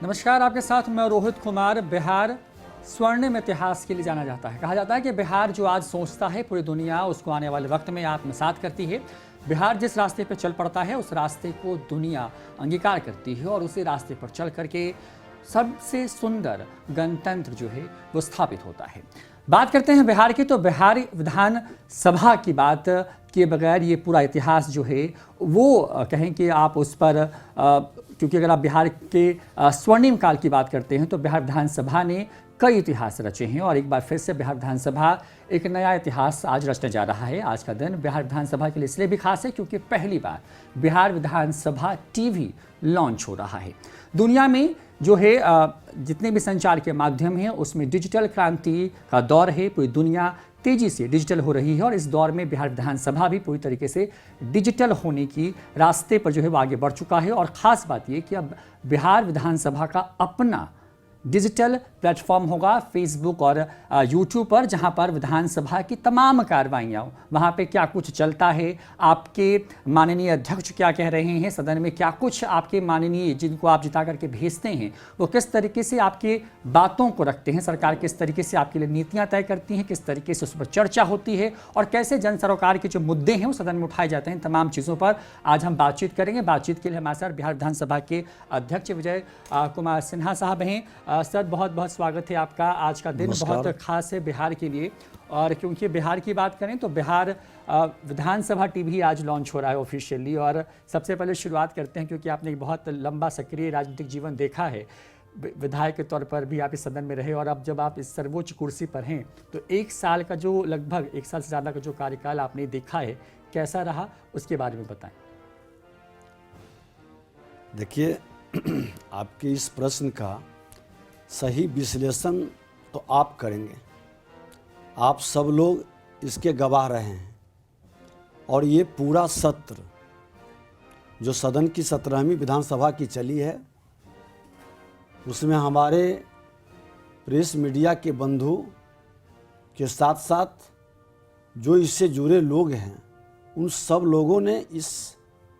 नमस्कार, आपके साथ मैं रोहित कुमार। बिहार स्वर्णिम इतिहास के लिए जाना जाता है। कहा जाता है कि बिहार जो आज सोचता है पूरी दुनिया उसको आने वाले वक्त में आत्मसात करती है। बिहार जिस रास्ते पर चल पड़ता है उस रास्ते को दुनिया अंगीकार करती है और उसी रास्ते पर चल करके सबसे सुंदर गणतंत्र जो है वो स्थापित होता है। बात करते हैं बिहार की, तो बिहार विधान सभा की बात किए बगैर ये पूरा इतिहास जो है वो कहें कि आप उस पर क्योंकि अगर आप बिहार के स्वर्णिम काल की बात करते हैं तो बिहार विधानसभा ने कई इतिहास रचे हैं और एक बार फिर से बिहार विधानसभा एक नया इतिहास आज रचने जा रहा है। आज का दिन बिहार विधानसभा के लिए इसलिए भी खास है क्योंकि पहली बार बिहार विधानसभा टीवी लॉन्च हो रहा है। दुनिया में जो है जितने भी संचार के माध्यम हैं उसमें डिजिटल क्रांति का दौर है। पूरी दुनिया तेजी से डिजिटल हो रही है और इस दौर में बिहार विधानसभा भी पूरी तरीके से डिजिटल होने की रास्ते पर जो है वो आगे बढ़ चुका है। और ख़ास बात ये कि अब बिहार विधानसभा का अपना डिजिटल प्लेटफॉर्म होगा फेसबुक और यूट्यूब पर, जहां पर विधानसभा की तमाम कार्रवाइयाँ वहां पे क्या कुछ चलता है, आपके माननीय अध्यक्ष क्या कह रहे हैं, सदन में क्या कुछ आपके माननीय जिनको आप जिता करके भेजते हैं वो किस तरीके से आपके बातों को रखते हैं, सरकार किस तरीके से आपके लिए नीतियाँ तय करती हैं, किस तरीके से उस पर चर्चा होती है और कैसे जन सरोकार के जो मुद्दे हैं वो सदन में उठाए जाते हैं, तमाम चीज़ों पर आज हम बातचीत करेंगे। बातचीत के लिए हमारे साथ बिहार विधानसभा के अध्यक्ष विजय कुमार सिन्हा साहब हैं। सर, बहुत बहुत स्वागत है आपका। आज का दिन बहुत खास है बिहार के लिए और क्योंकि बिहार की बात करें तो बिहार विधानसभा टीवी आज लॉन्च हो रहा है ऑफिशियली। और सबसे पहले शुरुआत करते हैं क्योंकि आपने एक बहुत लंबा सक्रिय राजनीतिक जीवन देखा है, विधायक के तौर पर भी आप इस सदन में रहे और अब जब आप इस सर्वोच्च कुर्सी पर हैं तो एक साल का जो लगभग एक साल से ज़्यादा का जो कार्यकाल आपने देखा है कैसा रहा, उसके बारे में बताएं। देखिए, आपके इस प्रश्न का सही विश्लेषण तो आप करेंगे, आप सब लोग इसके गवाह रहे हैं। और ये पूरा सत्र जो सदन की 17वीं विधानसभा की चली है उसमें हमारे प्रेस मीडिया के बंधु के साथ साथ जो इससे जुड़े लोग हैं उन सब लोगों ने इस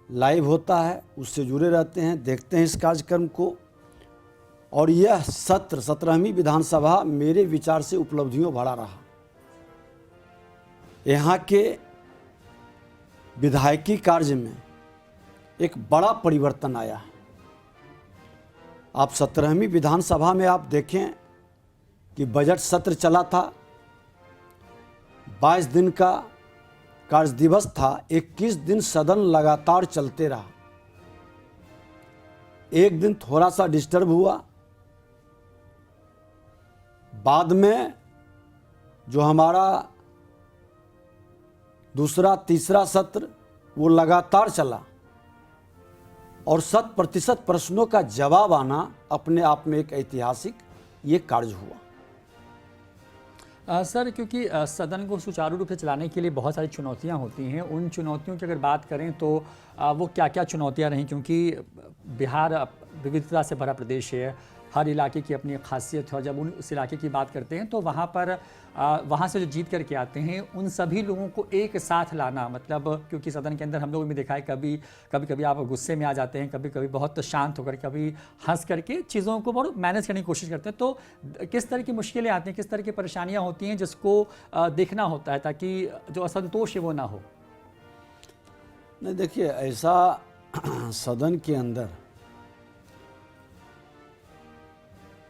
लाइव होता है उससे जुड़े रहते हैं, देखते हैं इस कार्यक्रम को। और यह सत्र 17वीं विधानसभा मेरे विचार से उपलब्धियों भरा रहा। यहाँ के विधायकी कार्य में एक बड़ा परिवर्तन आया है। आप 17वीं विधानसभा में आप देखें कि बजट सत्र चला था, 22 दिन का कार्य दिवस था, 21 दिन सदन लगातार चलते रहा। एक दिन थोड़ा सा डिस्टर्ब हुआ, बाद में जो हमारा दूसरा तीसरा सत्र वो लगातार चला और 100% प्रश्नों का जवाब आना अपने आप में एक ऐतिहासिक ये कार्य हुआ। सर, क्योंकि सदन को सुचारू रूप से चलाने के लिए बहुत सारी चुनौतियां होती हैं, उन चुनौतियों की अगर बात करें तो वो क्या क्या चुनौतियां रहीं, क्योंकि बिहार विविधता से भरा प्रदेश है, हर इलाके की अपनी खासियत है और जब उस इलाके की बात करते हैं तो वहाँ से जो जीत करके आते हैं उन सभी लोगों को एक साथ लाना, मतलब क्योंकि सदन के अंदर हम लोग भी देखा है कभी आप गुस्से में आ जाते हैं, कभी बहुत शांत होकर, कभी हंस करके चीज़ों को बहुत मैनेज करने की कोशिश करते हैं। तो किस तरह की मुश्किलें आती हैं, किस तरह की परेशानियाँ होती हैं जिसको देखना होता है ताकि जो असंतोष है वो ना हो? नहीं, देखिए, ऐसा सदन के अंदर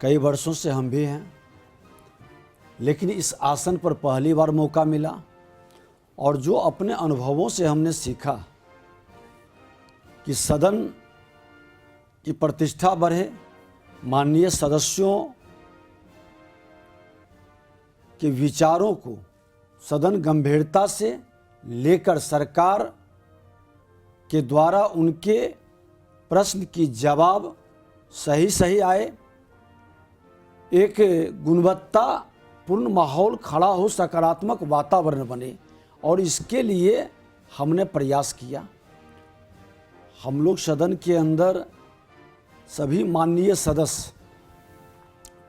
कई वर्षों से हम भी हैं, लेकिन इस आसन पर पहली बार मौका मिला और जो अपने अनुभवों से हमने सीखा कि सदन की प्रतिष्ठा बढ़े, माननीय सदस्यों के विचारों को सदन गंभीरता से लेकर सरकार के द्वारा उनके प्रश्न की जवाब सही आए, एक गुणवत्तापूर्ण माहौल खड़ा हो, सकारात्मक वातावरण बने और इसके लिए हमने प्रयास किया। हम लोग सदन के अंदर सभी माननीय सदस्य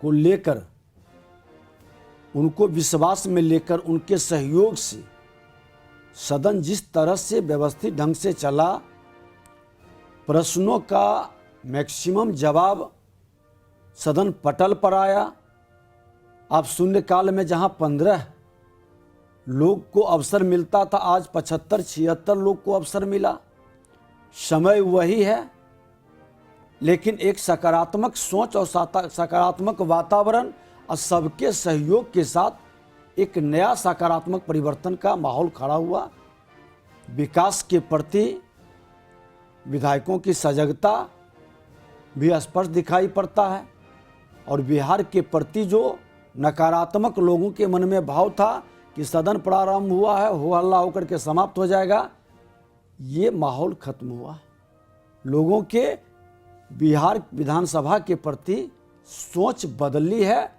को लेकर, उनको विश्वास में लेकर, उनके सहयोग से सदन जिस तरह से व्यवस्थित ढंग से चला, प्रश्नों का मैक्सिमम जवाब सदन पटल पर आया। आप शून्यकाल में जहां 15 लोग को अवसर मिलता था, आज 75-76 लोग को अवसर मिला। समय वही है, लेकिन एक सकारात्मक सोच और सकारात्मक वातावरण और सबके सहयोग के साथ एक नया सकारात्मक परिवर्तन का माहौल खड़ा हुआ। विकास के प्रति विधायकों की सजगता भी स्पष्ट दिखाई पड़ता है और बिहार के प्रति जो नकारात्मक लोगों के मन में भाव था कि सदन प्रारंभ हुआ है, हो हल्ला होकर के समाप्त हो जाएगा, ये माहौल खत्म हुआ। लोगों के बिहार विधानसभा के प्रति सोच बदली है।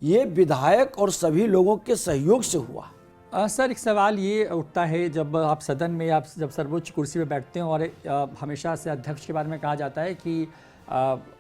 ये विधायक और सभी लोगों के सहयोग से हुआ। सर, एक सवाल ये उठता है, जब आप सदन में आप जब सर्वोच्च कुर्सी पे बैठते हैं और हमेशा से अध्यक्ष के बारे में कहा जाता है कि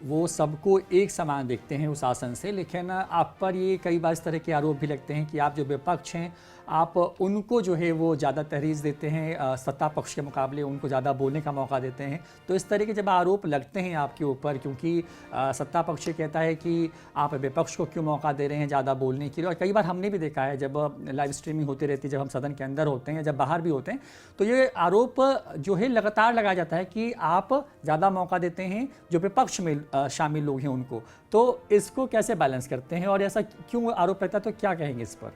वो सबको एक समान देखते हैं उस आसन से, लेकिन आप पर ये कई बार इस तरह के आरोप भी लगते हैं कि आप जो विपक्ष हैं आप उनको जो है वो ज़्यादा तहरीर देते हैं, सत्ता पक्ष के मुकाबले उनको ज़्यादा बोलने का मौका देते हैं। तो इस तरह के जब आरोप लगते हैं आपके ऊपर, क्योंकि सत्ता पक्ष कहता है कि आप विपक्ष को क्यों मौका दे रहे हैं ज़्यादा बोलने के लिए, और कई बार हमने भी देखा है जब लाइव स्ट्रीमिंग होती रहती है, जब हम सदन के अंदर होते हैं या जब बाहर भी होते हैं, तो ये आरोप जो है लगातार लगाया जाता है कि आप ज़्यादा मौका देते हैं जो विपक्ष में शामिल लोग हैं उनको। तो इसको कैसे बैलेंस करते हैं और ऐसा क्यों आरोप रहता है, तो क्या कहेंगे इस पर?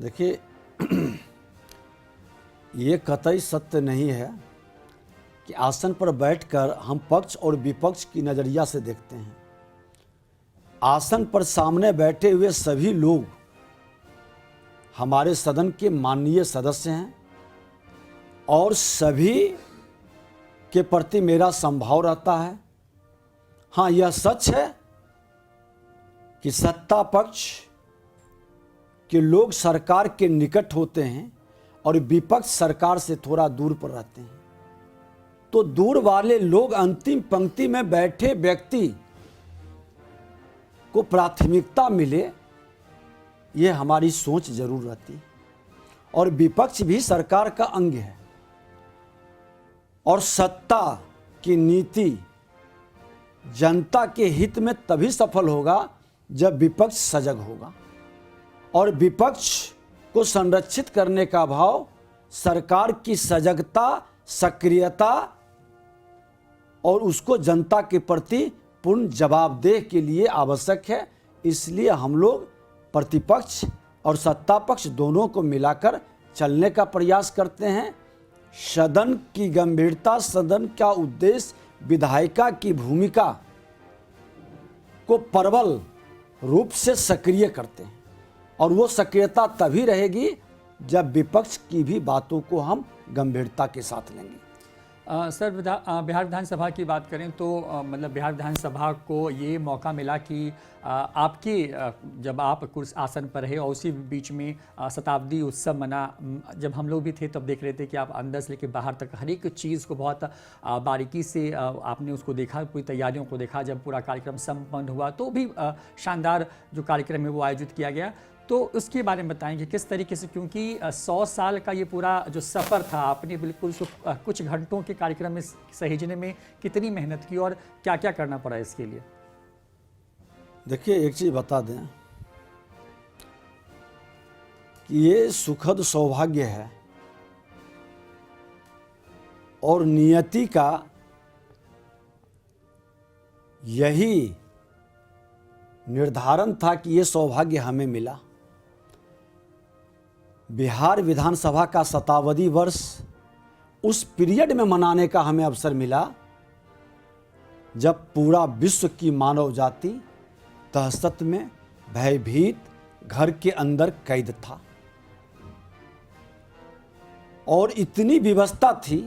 देखिए, ये कतई सत्य नहीं है कि आसन पर बैठकर हम पक्ष और विपक्ष की नज़रिया से देखते हैं। आसन पर सामने बैठे हुए सभी लोग हमारे सदन के माननीय सदस्य हैं और सभी के प्रति मेरा समभाव रहता है। हाँ, यह सच है कि सत्ता पक्ष कि लोग सरकार के निकट होते हैं और विपक्ष सरकार से थोड़ा दूर पर रहते हैं। तो दूर वाले लोग अंतिम पंक्ति में बैठे व्यक्ति को प्राथमिकता मिले, यह हमारी सोच जरूर रहती है। और विपक्ष भी सरकार का अंग है और सत्ता की नीति जनता के हित में तभी सफल होगा जब विपक्ष सजग होगा। और विपक्ष को संरक्षित करने का भाव सरकार की सजगता, सक्रियता और उसको जनता के प्रति पूर्ण जवाबदेह के लिए आवश्यक है। इसलिए हम लोग प्रतिपक्ष और सत्ता पक्ष दोनों को मिलाकर चलने का प्रयास करते हैं। सदन की गंभीरता, सदन का उद्देश्य, विधायिका की भूमिका को प्रबल रूप से सक्रिय करते हैं और वो सक्रियता तभी रहेगी जब विपक्ष की भी बातों को हम गंभीरता के साथ लेंगे। सर, बिहार विधानसभा की बात करें तो मतलब बिहार विधानसभा को ये मौका मिला कि आपकी जब आप कुर्सी आसन पर रहे और उसी बीच में शताब्दी उत्सव मना। जब हम लोग भी थे तब देख रहे थे कि आप अंदर से लेकर बाहर तक हर एक चीज़ को बहुत बारीकी से आपने उसको देखा, पूरी तैयारियों को देखा। जब पूरा कार्यक्रम संपन्न हुआ तो भी शानदार जो कार्यक्रम है वो आयोजित किया गया। तो उसके बारे में बताएंगे किस तरीके से, क्योंकि 100 साल का ये पूरा जो सफ़र था, आपने बिल्कुल कुछ घंटों के कार्यक्रम में सहेजने में कितनी मेहनत की और क्या क्या करना पड़ा इसके लिए? देखिए, एक चीज़ बता दें कि ये सुखद सौभाग्य है और नियति का यही निर्धारण था कि ये सौभाग्य हमें मिला। बिहार विधानसभा का शताब्दी वर्ष उस पीरियड में मनाने का हमें अवसर मिला जब पूरा विश्व की मानव जाति दहशत में भयभीत घर के अंदर कैद था और इतनी व्यवस्था थी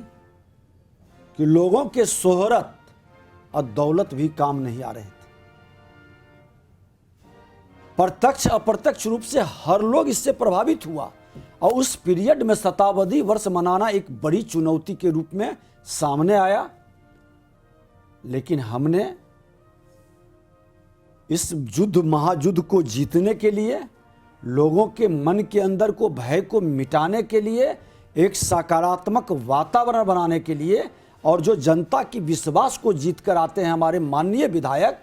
कि लोगों के शोहरत और दौलत भी काम नहीं आ रहे थे। प्रत्यक्ष अप्रत्यक्ष रूप से हर लोग इससे प्रभावित हुआ और उस पीरियड में शताब्दी वर्ष मनाना एक बड़ी चुनौती के रूप में सामने आया। लेकिन हमने इस युद्ध, महायुद्ध को जीतने के लिए, लोगों के मन के अंदर को भय को मिटाने के लिए, एक सकारात्मक वातावरण बनाने के लिए और जो जनता की विश्वास को जीत कर आते हैं हमारे माननीय विधायक,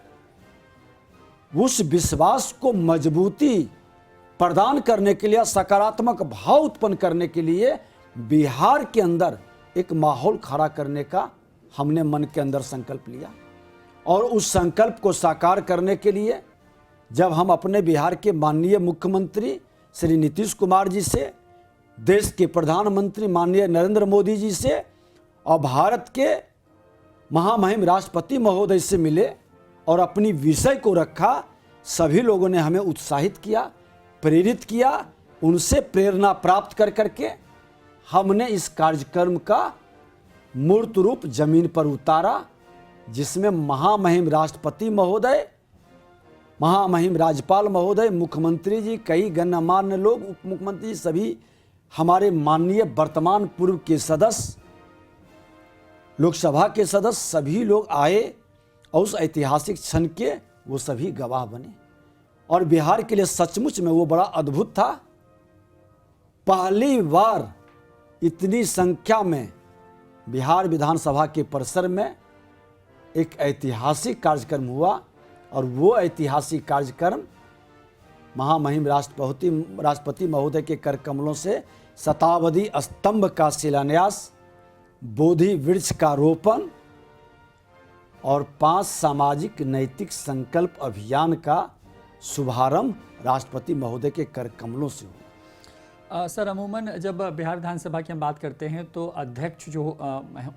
उस विश्वास को मजबूती प्रदान करने के लिए, सकारात्मक भाव उत्पन्न करने के लिए बिहार के अंदर एक माहौल खड़ा करने का हमने मन के अंदर संकल्प लिया। और उस संकल्प को साकार करने के लिए जब हम अपने बिहार के माननीय मुख्यमंत्री श्री नीतीश कुमार जी से, देश के प्रधानमंत्री माननीय नरेंद्र मोदी जी से और भारत के महामहिम राष्ट्रपति महोदय से मिले और अपनी विषय को रखा, सभी लोगों ने हमें उत्साहित किया, प्रेरित किया। उनसे प्रेरणा प्राप्त कर करके हमने इस कार्यक्रम का मूर्त रूप जमीन पर उतारा, जिसमें महामहिम राष्ट्रपति महोदय, महामहिम राज्यपाल महोदय, मुख्यमंत्री जी, कई गणमान्य लोग, उप मुख्यमंत्री, सभी हमारे माननीय वर्तमान पूर्व के सदस्य, लोकसभा के सदस्य, सभी लोग आए और उस ऐतिहासिक क्षण के वो सभी गवाह बने। और बिहार के लिए सचमुच में वो बड़ा अद्भुत था। पहली बार इतनी संख्या में बिहार विधानसभा के परिसर में एक ऐतिहासिक कार्यक्रम हुआ और वो ऐतिहासिक कार्यक्रम महामहिम राष्ट्रपति महोदय के कर कमलों से शताब्दी स्तंभ का शिलान्यास, बोधि वृक्ष का रोपण और 5 सामाजिक नैतिक संकल्प अभियान का शुभारंभ राष्ट्रपति महोदय के कर कमलों से हुआ। सर, अमूमन जब बिहार विधानसभा की हम बात करते हैं तो अध्यक्ष जो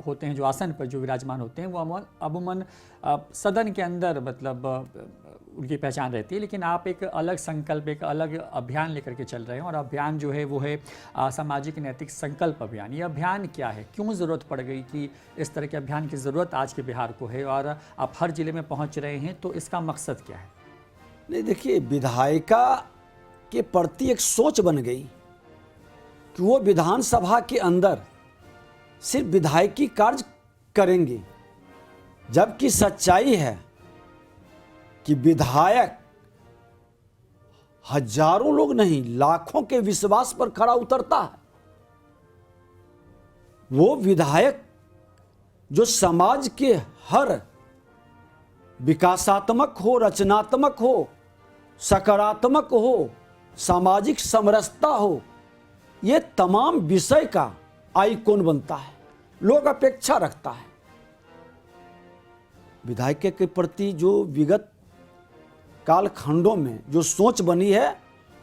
होते हैं, जो आसन पर जो विराजमान होते हैं, वो अमूमन सदन के अंदर मतलब उनकी पहचान रहती है। लेकिन आप एक अलग संकल्प, एक अलग अभियान लेकर के चल रहे हैं और अभियान जो है वो है सामाजिक नैतिक संकल्प अभियान। ये अभियान क्या है, क्यों ज़रूरत पड़ गई कि इस तरह के अभियान की ज़रूरत आज के बिहार को है और आप हर ज़िले में पहुँच रहे हैं, तो इसका मकसद क्या है? नहीं, देखिए, विधायिका के प्रति एक सोच बन गई कि वो विधानसभा के अंदर सिर्फ विधायकी कार्य करेंगे, जबकि सच्चाई है कि विधायक हजारों लोग नहीं, लाखों के विश्वास पर खड़ा उतरता है। वो विधायक जो समाज के हर विकासात्मक हो, रचनात्मक हो, सकारात्मक हो, सामाजिक समरसता हो, ये तमाम विषय का आइकॉन बनता है, लोग अपेक्षा रखता है। विधायक के प्रति जो विगत कालखंडों में जो सोच बनी है,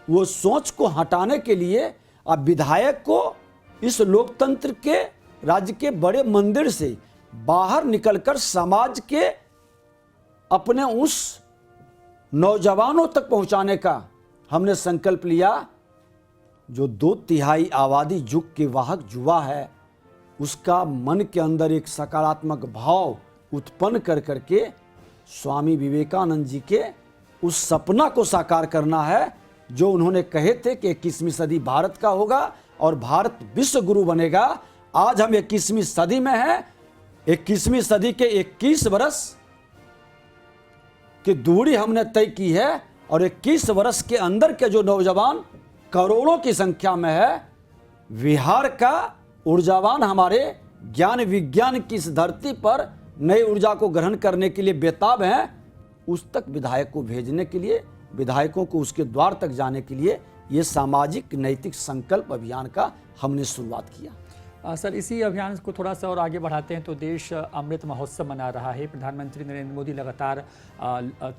वो सोच को हटाने के लिए अब विधायक को इस लोकतंत्र के राज्य के बड़े मंदिर से बाहर निकलकर समाज के अपने उस नौजवानों तक पहुंचाने का हमने संकल्प लिया। जो 2/3 आबादी युग के वाहक युवा है, उसका मन के अंदर एक सकारात्मक भाव उत्पन्न कर करके स्वामी विवेकानंद जी के उस सपना को साकार करना है जो उन्होंने कहे थे कि 21वीं सदी भारत का होगा और भारत विश्व गुरु बनेगा। आज हम 21वीं सदी में हैं। 21वीं सदी के 21 वर्ष की दूरी हमने तय की है और 21 वर्ष के अंदर के जो नौजवान करोड़ों की संख्या में है, बिहार का ऊर्जावान हमारे ज्ञान विज्ञान की इस धरती पर नई ऊर्जा को ग्रहण करने के लिए बेताब हैं, उस तक विधायक को भेजने के लिए, विधायकों को उसके द्वार तक जाने के लिए ये सामाजिक नैतिक संकल्प अभियान का हमने शुरुआत किया। सर, इसी अभियान को थोड़ा सा और आगे बढ़ाते हैं तो देश अमृत महोत्सव मना रहा है। प्रधानमंत्री नरेंद्र मोदी लगातार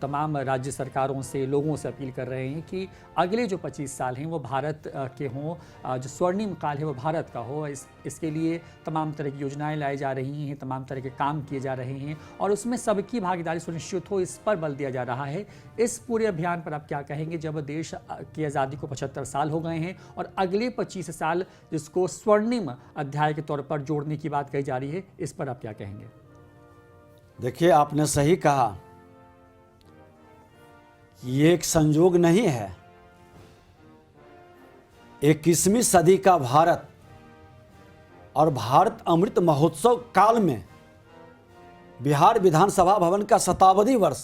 तमाम राज्य सरकारों से, लोगों से अपील कर रहे हैं कि अगले जो 25 साल हैं वो भारत के हों, जो स्वर्णिम काल है वो भारत का हो। इसके लिए तमाम तरह की योजनाएं लाई जा रही हैं, तमाम तरह के काम किए जा रहे हैं और उसमें सबकी भागीदारी सुनिश्चित हो, इस पर बल दिया जा रहा है। इस पूरे अभियान पर आप क्या कहेंगे, जब देश की आज़ादी को 75 साल हो गए हैं और अगले 25 साल जिसको स्वर्णिम अध्याय के तौर पर जोड़ने की बात कही जा रही है, इस पर आप क्या कहेंगे? देखिए, आपने सही कहा, ये एक संयोग नहीं है। 21वीं सदी का भारत और भारत अमृत महोत्सव काल में बिहार विधानसभा भवन का शताब्दी वर्ष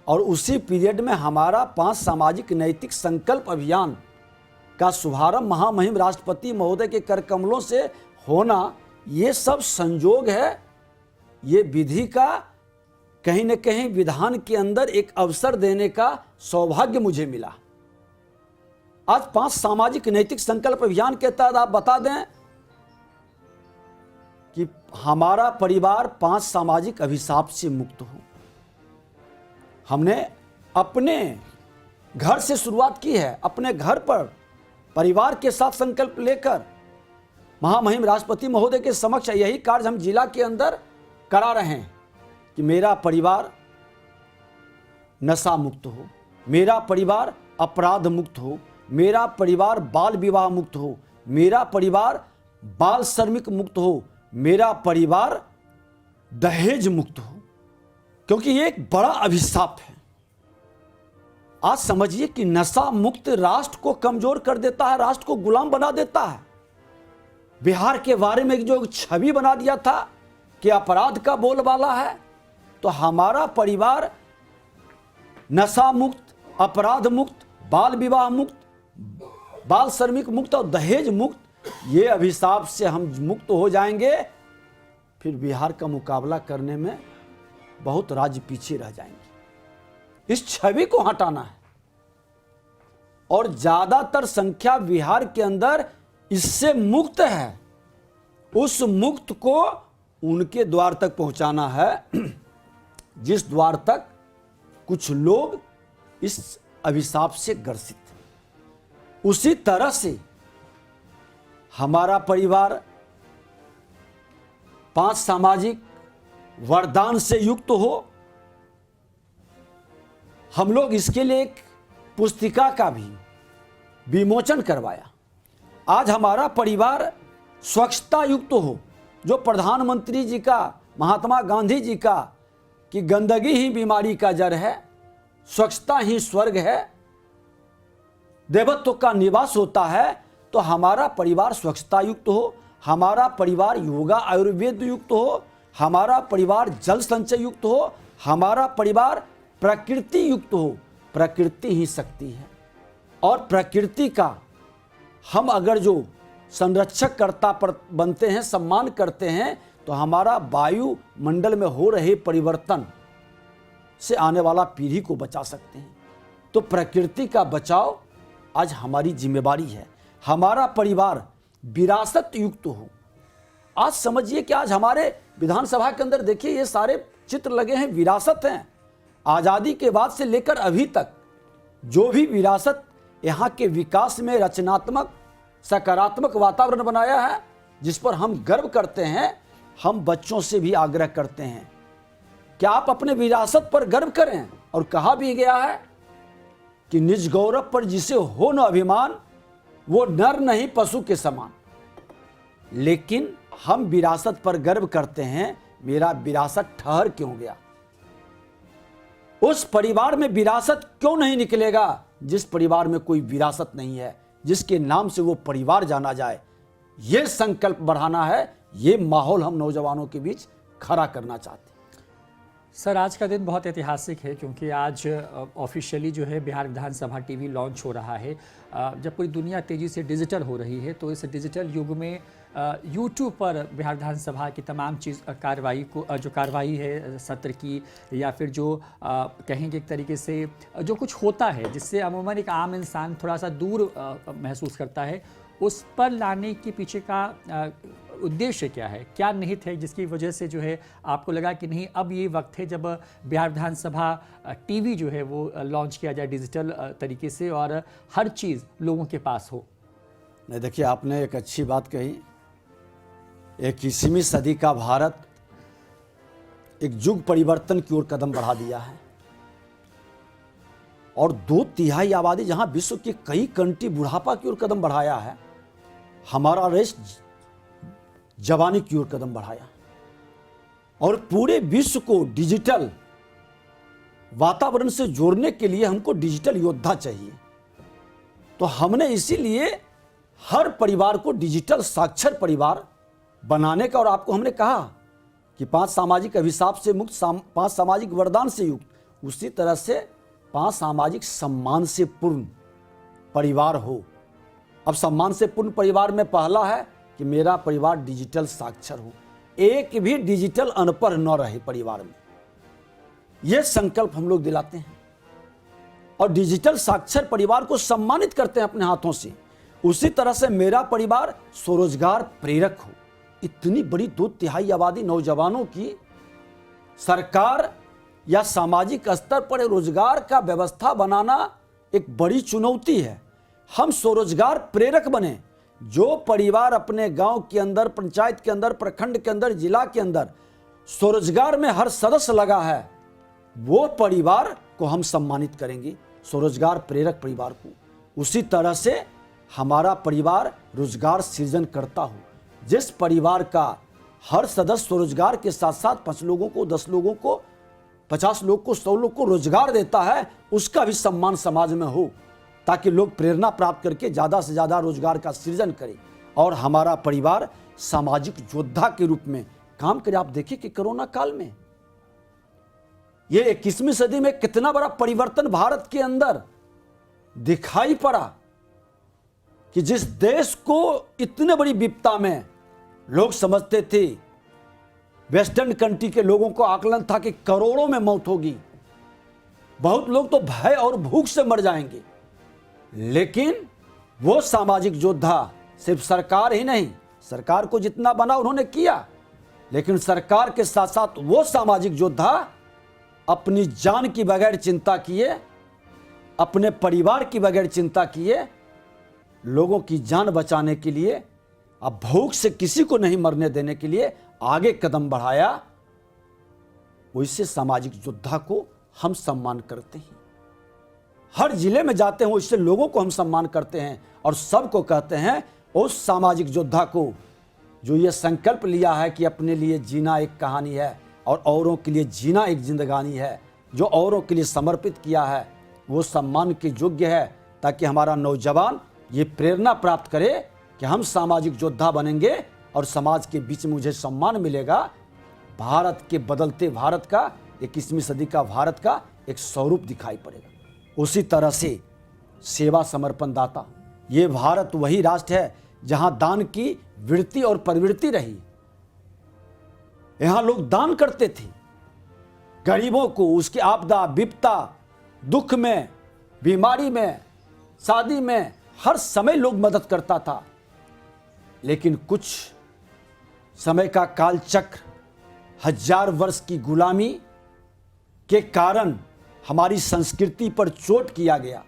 और उसी पीरियड में हमारा 5 सामाजिक नैतिक संकल्प अभियान का शुभारंभ महामहिम राष्ट्रपति महोदय के कर कमलों से होना, ये सब संयोग है ये विधि का कहीं न कहीं विधान के अंदर एक अवसर देने का सौभाग्य मुझे मिला। आज 5 सामाजिक नैतिक संकल्प अभियान के तहत आप बता दें कि हमारा परिवार 5 सामाजिक अभिशाप से मुक्त हो। हमने अपने घर से शुरुआत की है, अपने घर पर परिवार के साथ संकल्प लेकर महामहिम राष्ट्रपति महोदय के समक्ष यही कार्य हम जिला के अंदर करा रहे हैं कि मेरा परिवार नशा मुक्त हो, मेरा परिवार अपराध मुक्त हो, मेरा परिवार बाल विवाह मुक्त हो, मेरा परिवार बाल श्रमिक मुक्त हो, मेरा परिवार दहेज मुक्त हो, क्योंकि ये एक बड़ा अभिशाप है। आज समझिए कि नशा मुक्त राष्ट्र को कमजोर कर देता है, राष्ट्र को गुलाम बना देता है। बिहार के बारे में जो छवि बना दिया था कि अपराध का बोलबाला है, तो हमारा परिवार नशा मुक्त, अपराध मुक्त, बाल विवाह मुक्त, बाल श्रमिक मुक्त और दहेज मुक्त, ये अभिशाप से हम मुक्त हो जाएंगे, फिर बिहार का मुकाबला करने में बहुत राज्य पीछे रह जाएंगे। इस छवि को हटाना है और ज्यादातर संख्या बिहार के अंदर इससे मुक्त है। उस मुक्त को उनके द्वार तक पहुंचाना है जिस द्वार तक कुछ लोग इस अभिशाप से ग्रसित हैं। उसी तरह से हमारा परिवार 5 सामाजिक वरदान से युक्त हो। हम लोग इसके लिए एक पुस्तिका का भी विमोचन करवाया। आज हमारा परिवार स्वच्छता युक्त हो, जो प्रधानमंत्री जी का, महात्मा गांधी जी का कि गंदगी ही बीमारी का जड़ है, स्वच्छता ही स्वर्ग है, देवत्व का निवास होता है। तो हमारा परिवार स्वच्छता युक्त हो, हमारा परिवार योगा आयुर्वेद युक्त हो, हमारा परिवार जल संचय युक्त हो, हमारा परिवार प्रकृति युक्त हो। प्रकृति ही शक्ति है और प्रकृति का हम अगर जो संरक्षक कर्ता पर बनते हैं, सम्मान करते हैं, तो हमारा वायुमंडल में हो रहे परिवर्तन से आने वाला पीढ़ी को बचा सकते हैं। तो प्रकृति का बचाव आज हमारी जिम्मेवारी है। हमारा परिवार विरासत युक्त हो। आज समझिए कि आज हमारे विधानसभा के अंदर देखिए ये सारे चित्र लगे हैं, विरासत हैं। आज़ादी के बाद से लेकर अभी तक जो भी विरासत यहाँ के विकास में रचनात्मक सकारात्मक वातावरण बनाया है, जिस पर हम गर्व करते हैं, हम बच्चों से भी आग्रह करते हैं कि आप अपने विरासत पर गर्व करें। और कहा भी गया है कि निज गौरव पर जिसे हो न अभिमान, वो नर नहीं पशु के समान। लेकिन हम विरासत पर गर्व करते हैं, मेरा विरासत ठहर क्यों गया? उस परिवार में विरासत क्यों नहीं निकलेगा जिस परिवार में कोई विरासत नहीं है, जिसके नाम से वो परिवार जाना जाए? ये संकल्प बढ़ाना है, ये माहौल हम नौजवानों के बीच खड़ा करना चाहते हैं। सर, आज का दिन बहुत ऐतिहासिक है क्योंकि आज ऑफिशियली जो है बिहार विधानसभा टीवी लॉन्च हो रहा है। जब पूरी दुनिया तेज़ी से डिजिटल हो रही है, तो इस डिजिटल युग में यूट्यूब पर बिहार विधानसभा की तमाम चीज़ कार्रवाई को, जो कार्रवाई है सत्र की, या फिर जो कहेंगे एक तरीके से जो कुछ होता है जिससे अमूमन एक आम इंसान थोड़ा सा दूर महसूस करता है, उस पर लाने के पीछे का उद्देश्य क्या है, क्या निहित है, जिसकी वजह से जो है आपको लगा कि नहीं, अब ये वक्त है जब बिहार विधानसभा टीवी जो है वो लॉन्च किया जाए डिजिटल तरीके से और हर चीज़ लोगों के पास हो? नहीं, देखिए आपने एक अच्छी बात कही। 21वीं सदी का भारत एक युग परिवर्तन की ओर कदम बढ़ा दिया है और 2/3 आबादी जहां विश्व की कई कंट्री बुढ़ापा की ओर कदम बढ़ाया है, हमारा देश जवानी की ओर कदम बढ़ाया और पूरे विश्व को डिजिटल वातावरण से जोड़ने के लिए हमको डिजिटल योद्धा चाहिए। तो हमने इसीलिए हर परिवार को डिजिटल साक्षर परिवार बनाने का, और आपको हमने कहा कि 5 सामाजिक अभिशाप से मुक्त, 5 सामाजिक वरदान से युक्त, उसी तरह से 5 सामाजिक सम्मान से पूर्ण परिवार हो। अब सम्मान से पूर्ण परिवार में पहला है कि मेरा परिवार डिजिटल साक्षर हो। एक भी डिजिटल अनपढ़ न रहे परिवार में। यह संकल्प हम लोग दिलाते हैं और डिजिटल साक्षर परिवार को सम्मानित करते हैं अपने हाथों से। उसी तरह से मेरा परिवार स्वरोजगार प्रेरक हो। इतनी बड़ी 2/3 आबादी नौजवानों की सरकार या सामाजिक स्तर पर रोजगार का व्यवस्था बनाना एक बड़ी चुनौती है। हम स्वरोजगार प्रेरक बने। जो परिवार अपने गांव के अंदर, पंचायत के अंदर, प्रखंड के अंदर, जिला के अंदर स्वरोजगार में हर सदस्य लगा है, वो परिवार को हम सम्मानित करेंगे, स्वरोजगार प्रेरक परिवार को। उसी तरह से हमारा परिवार रोजगार सृजन करता हो। जिस परिवार का हर सदस्य स्वरोजगार के साथ साथ 5 लोगों को, 10 लोगों को, 50 लोग को, 100 लोग को रोजगार देता है, उसका भी सम्मान समाज में हो, ताकि लोग प्रेरणा प्राप्त करके ज़्यादा से ज़्यादा रोजगार का सृजन करें और हमारा परिवार सामाजिक योद्धा के रूप में काम करे। आप देखिए कि कोरोना काल में ये 21वीं सदी में कितना बड़ा परिवर्तन भारत के अंदर दिखाई पड़ा कि जिस देश को इतने बड़ी विपदा में लोग समझते थे, वेस्टर्न कंट्री के लोगों को आकलन था कि करोड़ों में मौत होगी, बहुत लोग तो भय और भूख से मर जाएंगे, लेकिन वो सामाजिक योद्धा सिर्फ सरकार ही नहीं, सरकार को जितना बना उन्होंने किया, लेकिन सरकार के साथ साथ वो सामाजिक योद्धा अपनी जान की बगैर चिंता किए, अपने परिवार की बगैर चिंता किए, लोगों की जान बचाने के लिए, अब भूख से किसी को नहीं मरने देने के लिए आगे कदम बढ़ाया। वैसे सामाजिक योद्धा को हम सम्मान करते हैं। हर जिले में जाते हैं उससे लोगों को हम सम्मान करते हैं और सबको कहते हैं उस सामाजिक योद्धा को जो ये संकल्प लिया है कि अपने लिए जीना एक कहानी है और औरों के लिए जीना एक जिंदगानी है, जो औरों के लिए समर्पित किया है, वो सम्मान के योग्य है, ताकि हमारा नौजवान ये प्रेरणा प्राप्त करे कि हम सामाजिक योद्धा बनेंगे और समाज के बीच में मुझे सम्मान मिलेगा। भारत के बदलते भारत का, 21वीं सदी का भारत का एक स्वरूप दिखाई पड़ेगा। उसी तरह से सेवा समर्पण दाता, ये भारत वही राष्ट्र है जहां दान की वृत्ति और प्रवृत्ति रही। यहां लोग दान करते थे, गरीबों को उसकी आपदा विपदा, दुख में, बीमारी में, शादी में, हर समय लोग मदद करता था। लेकिन कुछ समय का कालचक्र, 1000 वर्ष की गुलामी के कारण हमारी संस्कृति पर चोट किया गया,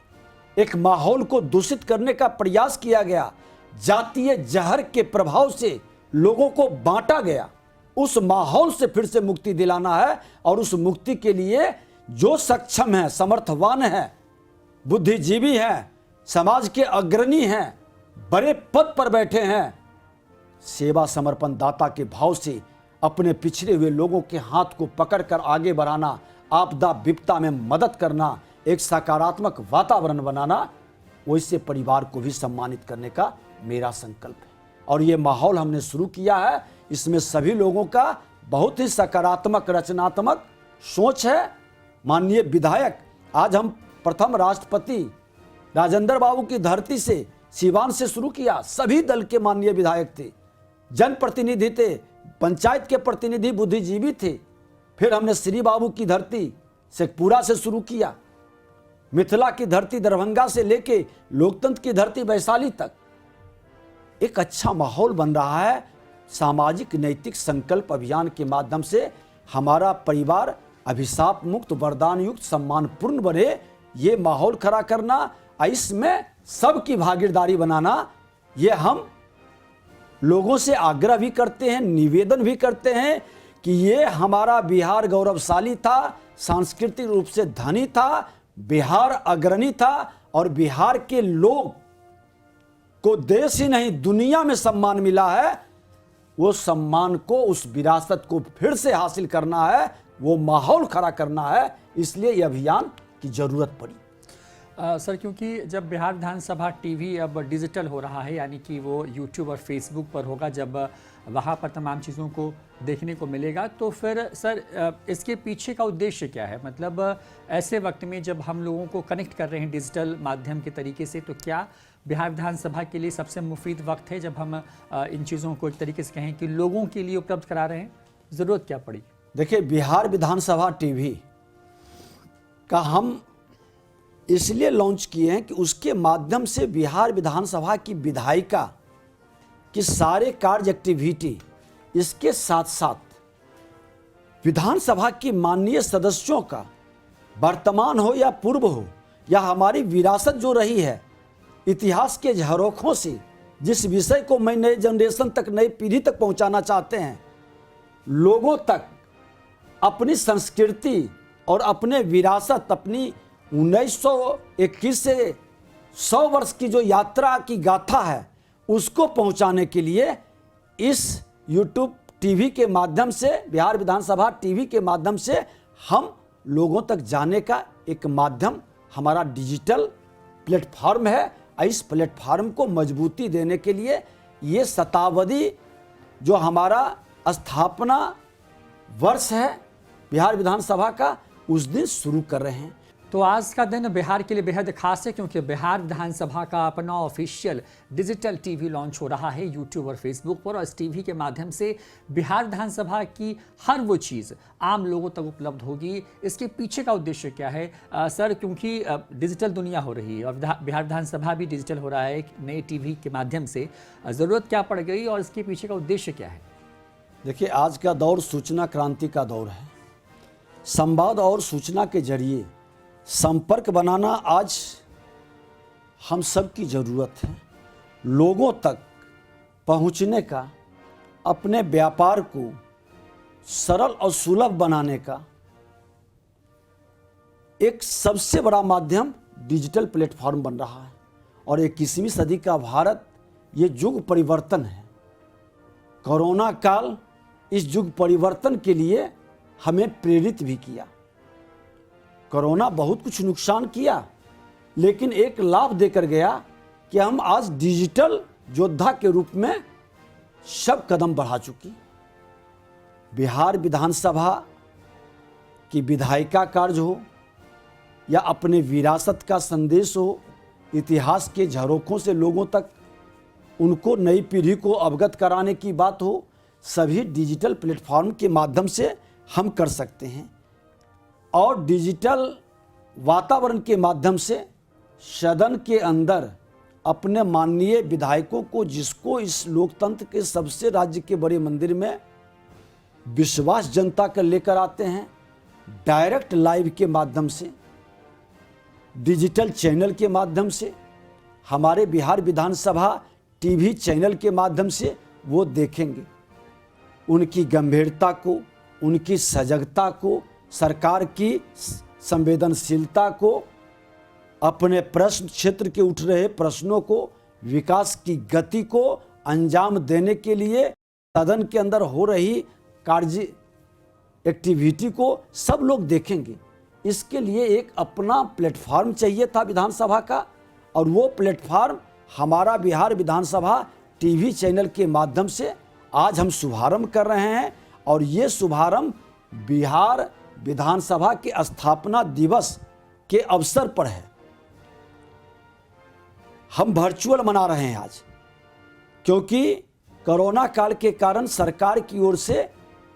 एक माहौल को दूषित करने का प्रयास किया गया, जातीय जहर के प्रभाव से लोगों को बांटा गया। उस माहौल से फिर से मुक्ति दिलाना है और उस मुक्ति के लिए जो सक्षम है, समर्थवान है, बुद्धिजीवी हैं, समाज के अग्रणी हैं, बड़े पद पर बैठे हैं, सेवा समर्पण दाता के भाव से अपने पिछड़े हुए लोगों के हाथ को पकड़कर आगे बढ़ाना, आपदा विपदा में मदद करना, एक सकारात्मक वातावरण बनाना, वैसे परिवार को भी सम्मानित करने का मेरा संकल्प है। और ये माहौल हमने शुरू किया है, इसमें सभी लोगों का बहुत ही सकारात्मक रचनात्मक सोच है। माननीय विधायक, आज हम प्रथम राष्ट्रपति राजेंद्र बाबू की धरती से, सिवान से शुरू किया। सभी दल के माननीय विधायक थे, जनप्रतिनिधि थे, पंचायत के प्रतिनिधि, बुद्धिजीवी थे। फिर हमने श्री बाबू की धरती शेखपुरा से शुरू किया, मिथिला की धरती दरभंगा से लेके लोकतंत्र की धरती वैशाली तक। एक अच्छा माहौल बन रहा है। सामाजिक नैतिक संकल्प अभियान के माध्यम से हमारा परिवार अभिशाप मुक्त, वरदान युक्त, सम्मानपूर्ण बने, ये माहौल खड़ा करना, इसमें सबकी भागीदारी बनाना, ये हम लोगों से आग्रह भी करते हैं, निवेदन भी करते हैं कि ये हमारा बिहार गौरवशाली था, सांस्कृतिक रूप से धनी था, बिहार अग्रणी था और बिहार के लोग को देश ही नहीं दुनिया में सम्मान मिला है। वो सम्मान को, उस विरासत को फिर से हासिल करना है, वो माहौल खड़ा करना है, इसलिए ये अभियान की जरूरत पड़ी। सर, क्योंकि जब बिहार विधानसभा टीवी अब डिजिटल हो रहा है, यानी कि वो यूट्यूब और फेसबुक पर होगा, जब वहाँ पर तमाम चीज़ों को देखने को मिलेगा, तो फिर सर इसके पीछे का उद्देश्य क्या है? मतलब ऐसे वक्त में जब हम लोगों को कनेक्ट कर रहे हैं डिजिटल माध्यम के तरीके से, तो क्या बिहार विधानसभा के लिए सबसे मुफीद वक्त है जब हम इन चीज़ों को एक तरीके से कहें कि लोगों के लिए उपलब्ध करा रहे हैं? ज़रूरत क्या पड़ी? देखिए, बिहार विधानसभा टीवी का हम इसलिए लॉन्च किए हैं कि उसके माध्यम से बिहार विधानसभा की विधायिका की सारे कार्य एक्टिविटी, इसके साथ साथ विधानसभा की माननीय सदस्यों का वर्तमान हो या पूर्व हो, या हमारी विरासत जो रही है इतिहास के झरोखों से, जिस विषय को मैं नए जनरेशन तक, नई पीढ़ी तक पहुंचाना चाहते हैं, लोगों तक अपनी संस्कृति और अपने विरासत, अपनी 1921 से 100 वर्ष की जो यात्रा की गाथा है, उसको पहुंचाने के लिए इस यूट्यूब टीवी के माध्यम से, बिहार विधानसभा टीवी के माध्यम से हम लोगों तक जाने का एक माध्यम हमारा डिजिटल प्लेटफॉर्म है। इस प्लेटफॉर्म को मजबूती देने के लिए ये शताब्दी जो हमारा स्थापना वर्ष है बिहार विधानसभा का, उस दिन शुरू कर रहे हैं। तो आज का दिन बिहार के लिए बेहद खास है, क्योंकि बिहार विधानसभा का अपना ऑफिशियल डिजिटल टीवी लॉन्च हो रहा है यूट्यूब और फेसबुक पर, और इस टीवी के माध्यम से बिहार विधानसभा की हर वो चीज़ आम लोगों तक उपलब्ध होगी। इसके पीछे का उद्देश्य क्या है सर? क्योंकि डिजिटल दुनिया हो रही है और बिहार विधानसभा भी डिजिटल हो रहा है नए टीवी के माध्यम से, ज़रूरत क्या पड़ गई और इसके पीछे का उद्देश्य क्या है? देखिए, आज का दौर सूचना क्रांति का दौर है। संवाद और सूचना के जरिए संपर्क बनाना आज हम सब की ज़रूरत है। लोगों तक पहुंचने का, अपने व्यापार को सरल और सुलभ बनाने का एक सबसे बड़ा माध्यम डिजिटल प्लेटफॉर्म बन रहा है। और 21वीं सदी का भारत, ये युग परिवर्तन है। कोरोना काल इस युग परिवर्तन के लिए हमें प्रेरित भी किया। कोरोना बहुत कुछ नुकसान किया, लेकिन एक लाभ देकर गया कि हम आज डिजिटल योद्धा के रूप में सब कदम बढ़ा चुकी। बिहार विधानसभा की विधायिका कार्य हो या अपने विरासत का संदेश हो, इतिहास के झरोखों से लोगों तक उनको, नई पीढ़ी को अवगत कराने की बात हो, सभी डिजिटल प्लेटफॉर्म के माध्यम से हम कर सकते हैं। और डिजिटल वातावरण के माध्यम से सदन के अंदर अपने माननीय विधायकों को, जिसको इस लोकतंत्र के सबसे राज्य के बड़े मंदिर में विश्वास जनता का लेकर आते हैं, डायरेक्ट लाइव के माध्यम से, डिजिटल चैनल के माध्यम से, हमारे बिहार विधानसभा टीवी चैनल के माध्यम से वो देखेंगे। उनकी गंभीरता को, उनकी सजगता को, सरकार की संवेदनशीलता को, अपने प्रश्न क्षेत्र के उठ रहे प्रश्नों को, विकास की गति को अंजाम देने के लिए सदन के अंदर हो रही कार्य एक्टिविटी को सब लोग देखेंगे। इसके लिए एक अपना प्लेटफॉर्म चाहिए था विधानसभा का, और वो प्लेटफॉर्म हमारा बिहार विधानसभा टीवी चैनल के माध्यम से आज हम शुभारंभ कर रहे हैं। और ये शुभारंभ बिहार विधानसभा के स्थापना दिवस के अवसर पर है। हम वर्चुअल मना रहे हैं आज, क्योंकि कोरोना काल के कारण सरकार की ओर से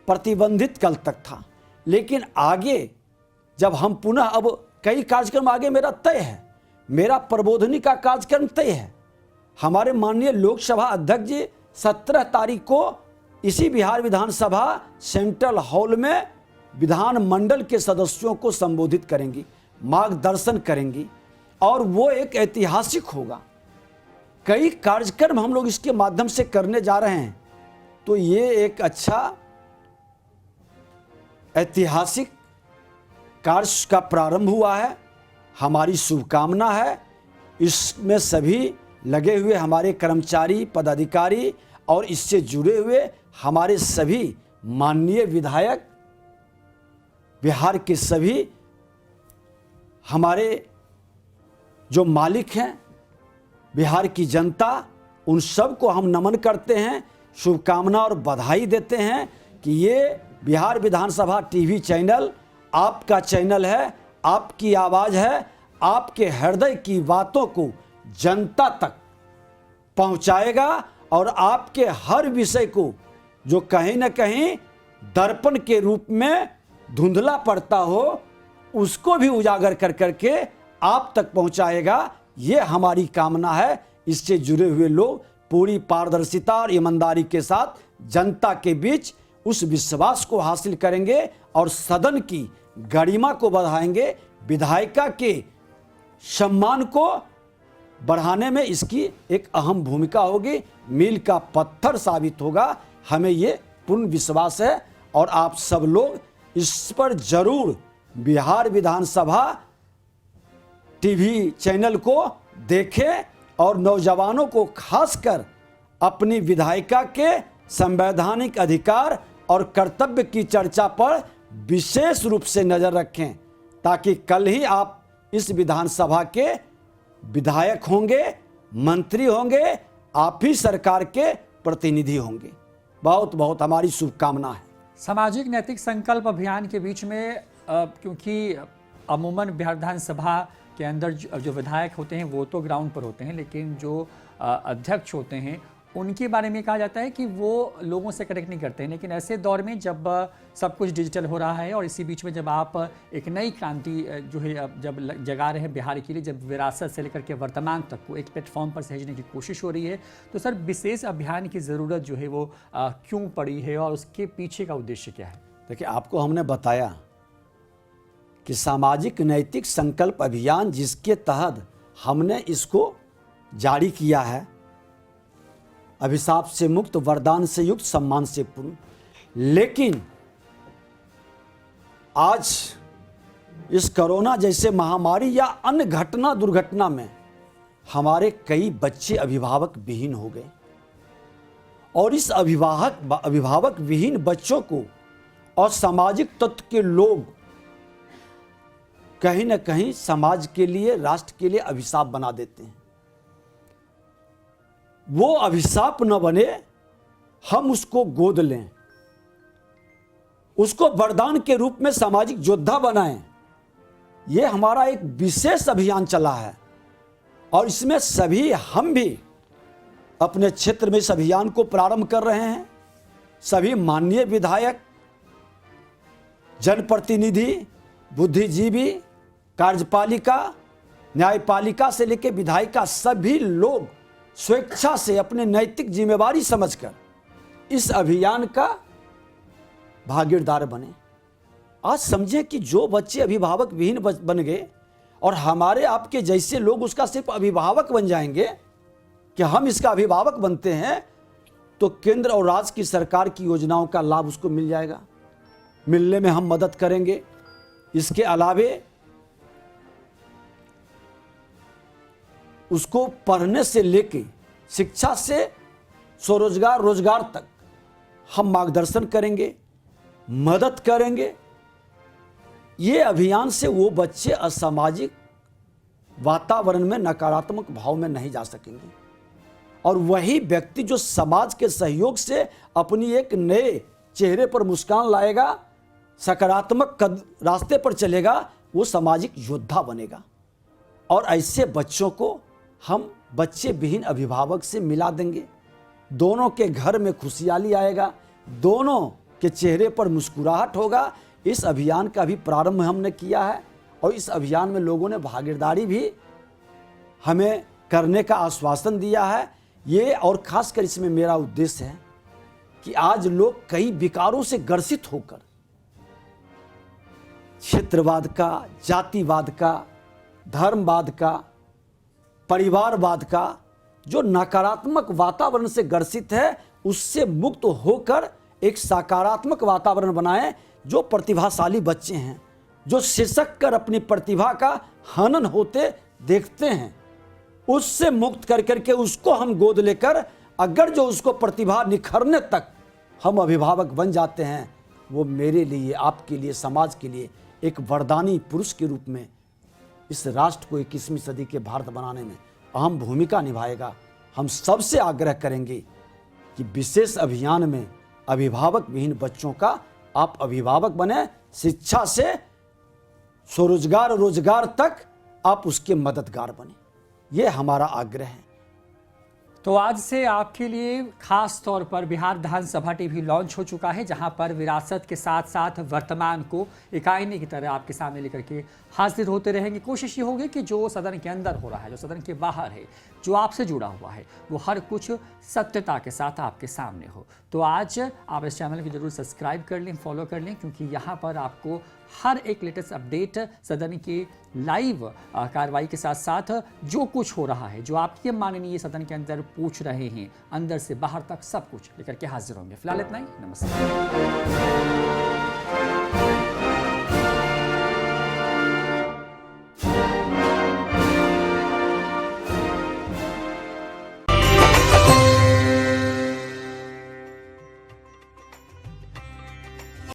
प्रतिबंधित कल तक था। लेकिन आगे जब हम पुनः, अब कई कार्यक्रम आगे मेरा तय है, मेरा प्रबोधनी का कार्यक्रम तय है। हमारे माननीय लोकसभा अध्यक्ष जी 17 तारीख को इसी बिहार विधानसभा सेंट्रल हॉल में विधानमंडल के सदस्यों को संबोधित करेंगी, मार्गदर्शन करेंगी, और वो एक ऐतिहासिक होगा। कई कार्यक्रम हम लोग इसके माध्यम से करने जा रहे हैं, तो ये एक अच्छा ऐतिहासिक कार्य का प्रारंभ हुआ है। हमारी शुभकामना है, इसमें सभी लगे हुए हमारे कर्मचारी, पदाधिकारी और इससे जुड़े हुए हमारे सभी माननीय विधायक, बिहार के सभी हमारे जो मालिक हैं, बिहार की जनता, उन सब को हम नमन करते हैं, शुभकामना और बधाई देते हैं कि ये बिहार विधानसभा टीवी चैनल आपका चैनल है, आपकी आवाज़ है, आपके हृदय की बातों को जनता तक पहुंचाएगा और आपके हर विषय को जो कहीं न कहीं दर्पण के रूप में धुंधला पड़ता हो उसको भी उजागर कर करके आप तक पहुंचाएगा। ये हमारी कामना है। इससे जुड़े हुए लोग पूरी पारदर्शिता और ईमानदारी के साथ जनता के बीच उस विश्वास को हासिल करेंगे और सदन की गरिमा को बढ़ाएंगे। विधायिका के सम्मान को बढ़ाने में इसकी एक अहम भूमिका होगी, मील का पत्थर साबित होगा। हमें ये पूर्ण विश्वास है और आप सब लोग इस पर जरूर बिहार विधानसभा टीवी चैनल को देखें और नौजवानों को खासकर अपनी विधायिका के संवैधानिक अधिकार और कर्तव्य की चर्चा पर विशेष रूप से नजर रखें, ताकि कल ही आप इस विधानसभा के विधायक होंगे, मंत्री होंगे, आप ही सरकार के प्रतिनिधि होंगे। बहुत बहुत हमारी शुभकामना है। सामाजिक नैतिक संकल्प अभियान के बीच में क्योंकि अमूमन बिहार विधानसभा के अंदर जो विधायक होते हैं वो तो ग्राउंड पर होते हैं, लेकिन जो अध्यक्ष होते हैं उनके बारे में कहा जाता है कि वो लोगों से कनेक्ट नहीं करते हैं। लेकिन ऐसे दौर में जब सब कुछ डिजिटल हो रहा है और इसी बीच में जब आप एक नई क्रांति जो है जब जगा रहे हैं बिहार के लिए, जब विरासत से लेकर के वर्तमान तक को एक प्लेटफॉर्म पर सहेजने की कोशिश हो रही है, तो सर विशेष अभियान की ज़रूरत जो है वो क्यों पड़ी है और उसके पीछे का उद्देश्य क्या है? देखिए, आपको हमने बताया कि सामाजिक नैतिक संकल्प अभियान जिसके तहत हमने इसको जारी किया है, अभिशाप से मुक्त, वरदान से युक्त, सम्मान से पूर्ण। लेकिन आज इस कोरोना जैसे महामारी या अन्य घटना दुर्घटना में हमारे कई बच्चे अभिभावक विहीन हो गए और इस अभिभावक विहीन बच्चों को और सामाजिक तत्व के लोग कहीं न कहीं समाज के लिए, राष्ट्र के लिए अभिशाप बना देते हैं। वो अभिशाप न बने, हम उसको गोद लें, उसको वरदान के रूप में सामाजिक योद्धा बनाएं। ये हमारा एक विशेष अभियान चला है और इसमें सभी हम भी अपने क्षेत्र में इस अभियान को प्रारंभ कर रहे हैं। सभी माननीय विधायक, जनप्रतिनिधि, बुद्धिजीवी, कार्यपालिका, न्यायपालिका से लेकर विधायिका, सभी लोग स्वेच्छा से अपने नैतिक जिम्मेवारी समझकर इस अभियान का भागीदार बने। आज समझें कि जो बच्चे अभिभावक विहीन बन गए और हमारे आपके जैसे लोग उसका सिर्फ अभिभावक बन जाएंगे कि हम इसका अभिभावक बनते हैं, तो केंद्र और राज्य की सरकार की योजनाओं का लाभ उसको मिल जाएगा, मिलने में हम मदद करेंगे। इसके अलावे उसको पढ़ने से लेके शिक्षा से स्वरोजगार, रोजगार तक हम मार्गदर्शन करेंगे, मदद करेंगे। ये अभियान से वो बच्चे असामाजिक वातावरण में, नकारात्मक भाव में नहीं जा सकेंगे और वही व्यक्ति जो समाज के सहयोग से अपनी एक नए चेहरे पर मुस्कान लाएगा, सकारात्मक रास्ते पर चलेगा, वो सामाजिक योद्धा बनेगा। और ऐसे बच्चों को हम बच्चे विहीन अभिभावक से मिला देंगे। दोनों के घर में खुशहाली आएगा, दोनों के चेहरे पर मुस्कुराहट होगा। इस अभियान का भी प्रारंभ हमने किया है और इस अभियान में लोगों ने भागीदारी भी हमें करने का आश्वासन दिया है। ये और खासकर इसमें मेरा उद्देश्य है कि आज लोग कई विकारों से ग्रसित होकर क्षेत्रवाद का, जातिवाद का, धर्मवाद का, परिवारवाद का जो नकारात्मक वातावरण से ग्रसित है, उससे मुक्त होकर एक सकारात्मक वातावरण बनाएं। जो प्रतिभाशाली बच्चे हैं, जो सिसक कर अपनी प्रतिभा का हनन होते देखते हैं, उससे मुक्त कर करके उसको हम गोद लेकर, अगर जो उसको प्रतिभा निखरने तक हम अभिभावक बन जाते हैं, वो मेरे लिए, आपके लिए, समाज के लिए एक वरदानी पुरुष के रूप में इस राष्ट्र को 21वीं सदी के भारत बनाने में अहम भूमिका निभाएगा। हम सबसे आग्रह करेंगे कि विशेष अभियान में अभिभावक विहीन बच्चों का आप अभिभावक बने, शिक्षा से स्वरोजगार रोजगार तक आप उसके मददगार बने, ये हमारा आग्रह है। तो आज से आपके लिए खास तौर पर बिहार विधानसभा टीवी लॉन्च हो चुका है, जहां पर विरासत के साथ साथ वर्तमान को एक आईने की तरह आपके सामने लेकर के हाजिर होते रहेंगे। कोशिश ये होगी कि जो सदन के अंदर हो रहा है, जो सदन के बाहर है, जो आपसे जुड़ा हुआ है, वो हर कुछ सत्यता के साथ आपके सामने हो। तो आज आप इस चैनल को जरूर सब्सक्राइब कर लें, फॉलो कर लें, क्योंकि यहाँ पर आपको हर एक लेटेस्ट अपडेट सदन की लाइव कार्रवाई के साथ साथ जो कुछ हो रहा है, जो आपके माननीय सदन के अंदर पूछ रहे हैं, अंदर से बाहर तक सब कुछ लेकर के हाजिर होंगे। फिलहाल इतना ही, नमस्कार।